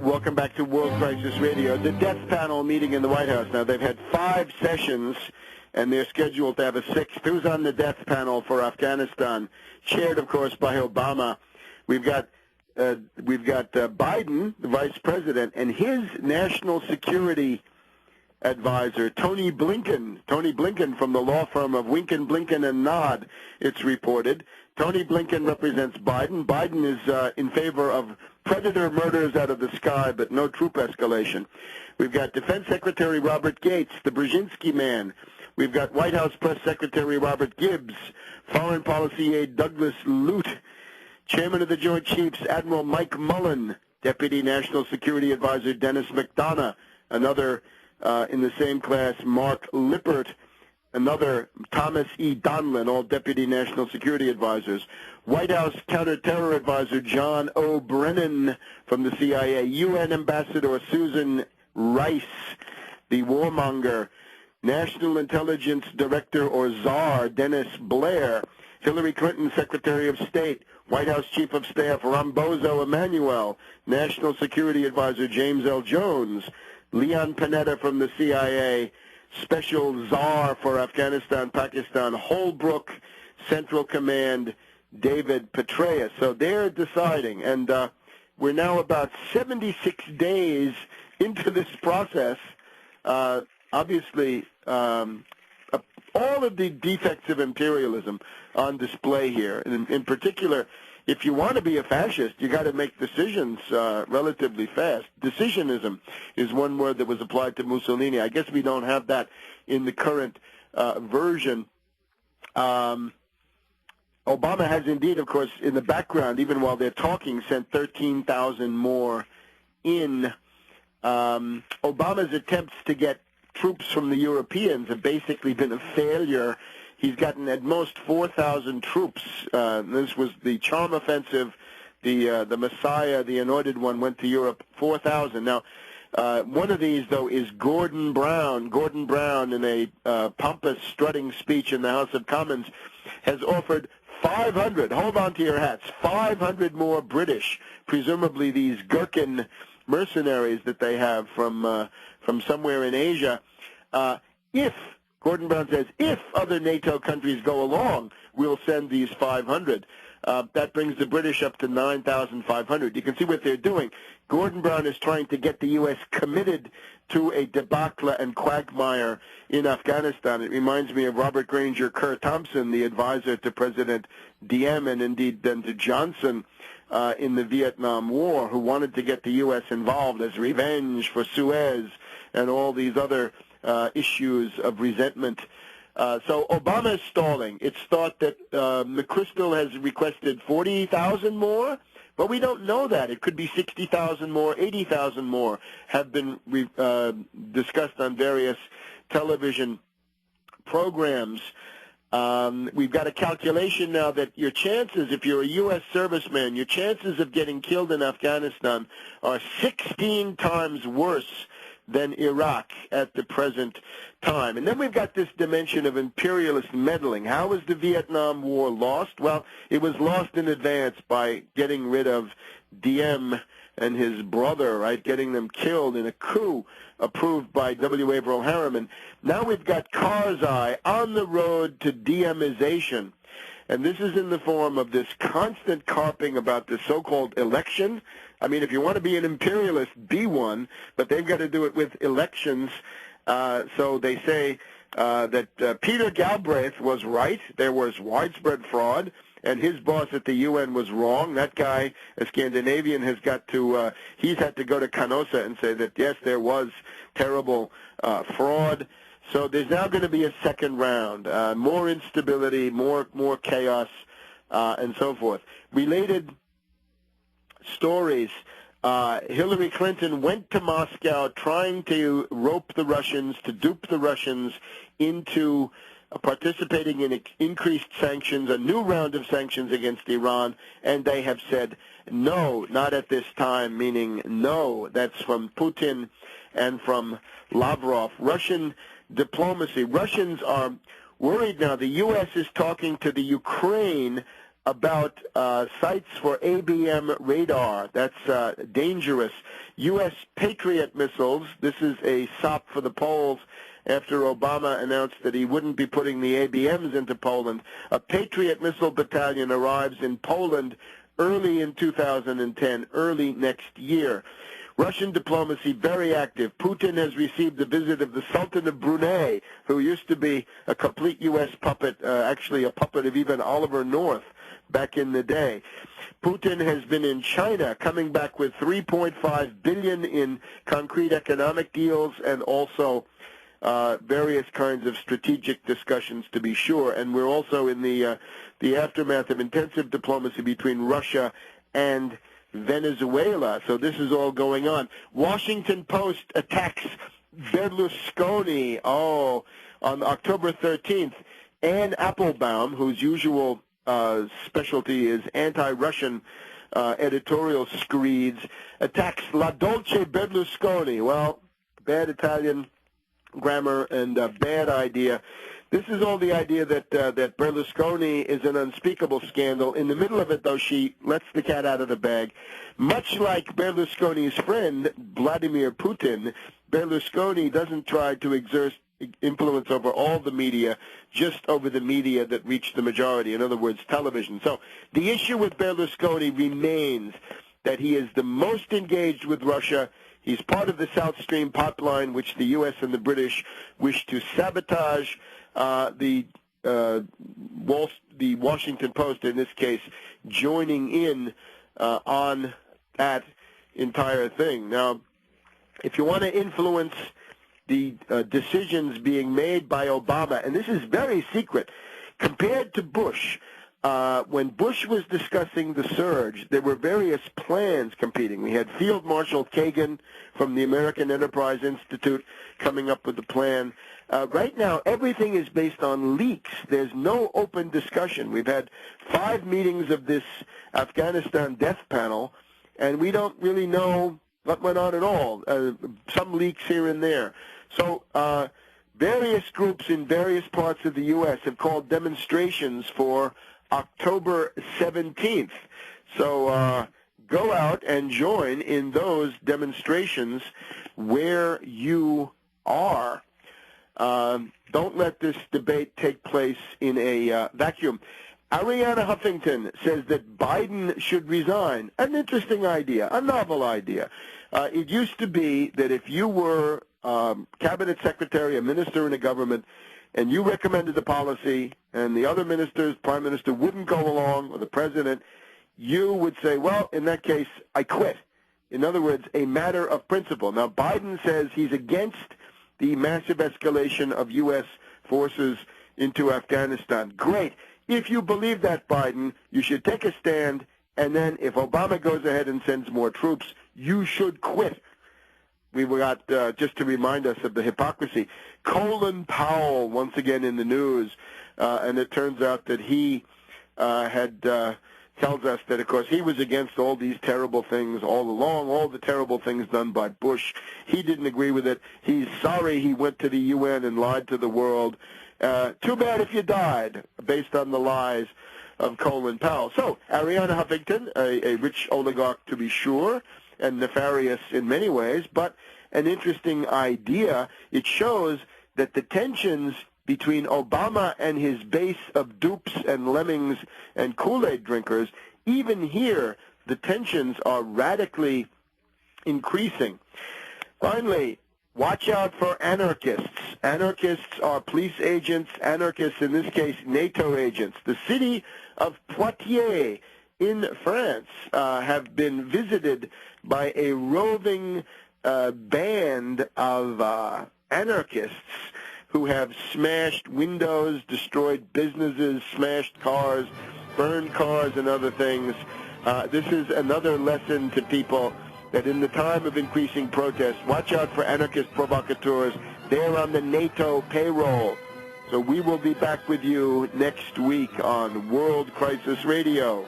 Welcome back to World Crisis Radio. The death panel meeting in the White House. Now, they've had 5 sessions, and they're scheduled to have a 6th. Who's on the death panel for Afghanistan? Chaired, of course, by Obama. We've got Biden, the vice president, and his national security advisor, Tony Blinken. Tony Blinken from the law firm of Winken, Blinken, and Nod, it's reported. Tony Blinken represents Biden. Biden is in favor of predator murders out of the sky, but no troop escalation. We've got Defense Secretary Robert Gates, the Brzezinski man. We've got White House Press Secretary Robert Gibbs, Foreign Policy Aide Douglas Lute, Chairman of the Joint Chiefs Admiral Mike Mullen, Deputy National Security Advisor Dennis McDonough, another in the same class, Mark Lippert, another Thomas E. Donlin, all Deputy National Security Advisors, White House Counterterror Advisor John O. Brennan from the CIA, UN Ambassador Susan Rice, the warmonger, National Intelligence Director or czar Dennis Blair, Hillary Clinton Secretary of State, White House Chief of Staff Rambozo Emanuel, National Security Advisor James L. Jones, Leon Panetta from the CIA, Special Czar for Afghanistan, Pakistan, Holbrooke, Central Command, David Petraeus. So they're deciding, and we're now about 76 days into this process. Obviously, all of the defects of imperialism on display here. And in particular, if you want to be a fascist, you got to make decisions relatively fast. Decisionism is one word that was applied to Mussolini. I guess we don't have that in the current version. Obama has indeed, of course, in the background, even while they're talking, sent 13,000 more in. Obama's attempts to get troops from the Europeans have basically been a failure. He's gotten at most 4,000 troops. This was the Charm Offensive, the Messiah, the Anointed One went to Europe, 4,000. Now, one of these, though, is Gordon Brown. Gordon Brown, in a pompous, strutting speech in the House of Commons, has offered 500, hold on to your hats, 500 more British, presumably these Gherkin mercenaries that they have from somewhere in Asia, if Gordon Brown says, if other NATO countries go along, we'll send these 500. That brings the British up to 9,500. You can see what they're doing. Gordon Brown is trying to get the U.S. committed to a debacle and quagmire in Afghanistan. It reminds me of Robert Granger Kerr Thompson, the advisor to President Diem and indeed then to Johnson in the Vietnam War, who wanted to get the U.S. involved as revenge for Suez and all these other issues of resentment. So Obama is stalling. It's thought that McChrystal has requested 40,000 more, but we don't know that. It could be 60,000 more, 80,000 more have been discussed on various television programs. We've got a calculation now that your chances, if you're a U.S. serviceman, your chances of getting killed in Afghanistan are 16 times worse than Iraq at the present time. And then we've got this dimension of imperialist meddling. How was the Vietnam War lost? Well, it was lost in advance by getting rid of Diem and his brother, right, getting them killed in a coup approved by W. Averill Harriman. Now we've got Karzai on the road to Diemization. And this is in the form of this constant carping about the so-called election. I mean, if you want to be an imperialist, be one, but they've got to do it with elections. So they say that Peter Galbraith was right. There was widespread fraud, and his boss at the UN was wrong. That guy, a Scandinavian, has got to, he's had to go to Canossa and say that, yes, there was terrible fraud. So there's now going to be a second round, more instability, more chaos, and so forth. Related stories. Hillary Clinton went to Moscow trying to rope the Russians, to dupe the Russians into participating in increased sanctions, a new round of sanctions against Iran, and they have said no, not at this time, meaning no. That's from Putin and from Lavrov. Russian diplomacy. Russians are worried now. The U.S. is talking to the Ukraine about sites for ABM radar. That's dangerous. U.S. Patriot missiles. This is a sop for the Poles after Obama announced that he wouldn't be putting the ABMs into Poland. A Patriot missile battalion arrives in Poland early in 2010, early next year. Russian diplomacy very active. Putin has received the visit of the Sultan of Brunei, who used to be a complete U.S. puppet, actually a puppet of even Oliver North back in the day. Putin has been in China, coming back with $3.5 billion in concrete economic deals and also various kinds of strategic discussions, to be sure. And we're also in the aftermath of intensive diplomacy between Russia and Venezuela. So this is all going on. Washington Post attacks Berlusconi. Oh, on October 13th, Anne Applebaum, whose usual specialty is anti-Russian editorial screeds, attacks La Dolce Berlusconi. Well, bad Italian grammar and bad idea. This is all the idea that Berlusconi is an unspeakable scandal. In the middle of it, though, she lets the cat out of the bag. Much like Berlusconi's friend, Vladimir Putin, Berlusconi doesn't try to exert influence over all the media, just over the media that reach the majority, in other words, television. So the issue with Berlusconi remains that he is the most engaged with Russia. He's part of the South Stream pipeline, which the U.S. and the British wish to sabotage. The Washington Post, in this case, joining in on that entire thing. Now, if you want to influence the decisions being made by Obama, and this is very secret, compared to Bush, when Bush was discussing the surge, there were various plans competing. We had Field Marshal Kagan from the American Enterprise Institute coming up with the plan. Right now, everything is based on leaks. There's no open discussion. We've had 5 meetings of this Afghanistan death panel, and we don't really know what went on at all. Some leaks here and there. So various groups in various parts of the U.S. have called demonstrations for October 17th. So go out and join in those demonstrations where you are. Don't let this debate take place in a vacuum. Arianna Huffington says that Biden should resign. An interesting idea, a novel idea. It used to be that if you were cabinet secretary, a minister in a government, and you recommended the policy, and the other ministers, prime minister, wouldn't go along, or the president, you would say, well, in that case, I quit. In other words, a matter of principle. Now, Biden says he's against the massive escalation of U.S. forces into Afghanistan. Great. If you believe that, Biden, you should take a stand, and then if Obama goes ahead and sends more troops, you should quit. We got, just to remind us of the hypocrisy, Colin Powell, once again in the news, and it turns out that he tells us that, of course, he was against all these terrible things all along, all the terrible things done by Bush. He didn't agree with it. He's sorry he went to the UN and lied to the world. Too bad if you died, based on the lies of Colin Powell. So, Arianna Huffington, a rich oligarch to be sure, and nefarious in many ways, but an interesting idea. It shows that the tensions between Obama and his base of dupes and lemmings and Kool-Aid drinkers, even here, the tensions are radically increasing. Finally, watch out for anarchists. Anarchists are police agents, anarchists, in this case, NATO agents. The city of Poitiers in France have been visited by a roving band of anarchists who have smashed windows, destroyed businesses, smashed cars, burned cars, and other things. This is another lesson to people that in the time of increasing protests, watch out for anarchist provocateurs. They're on the NATO payroll. So we will be back with you next week on World Crisis Radio.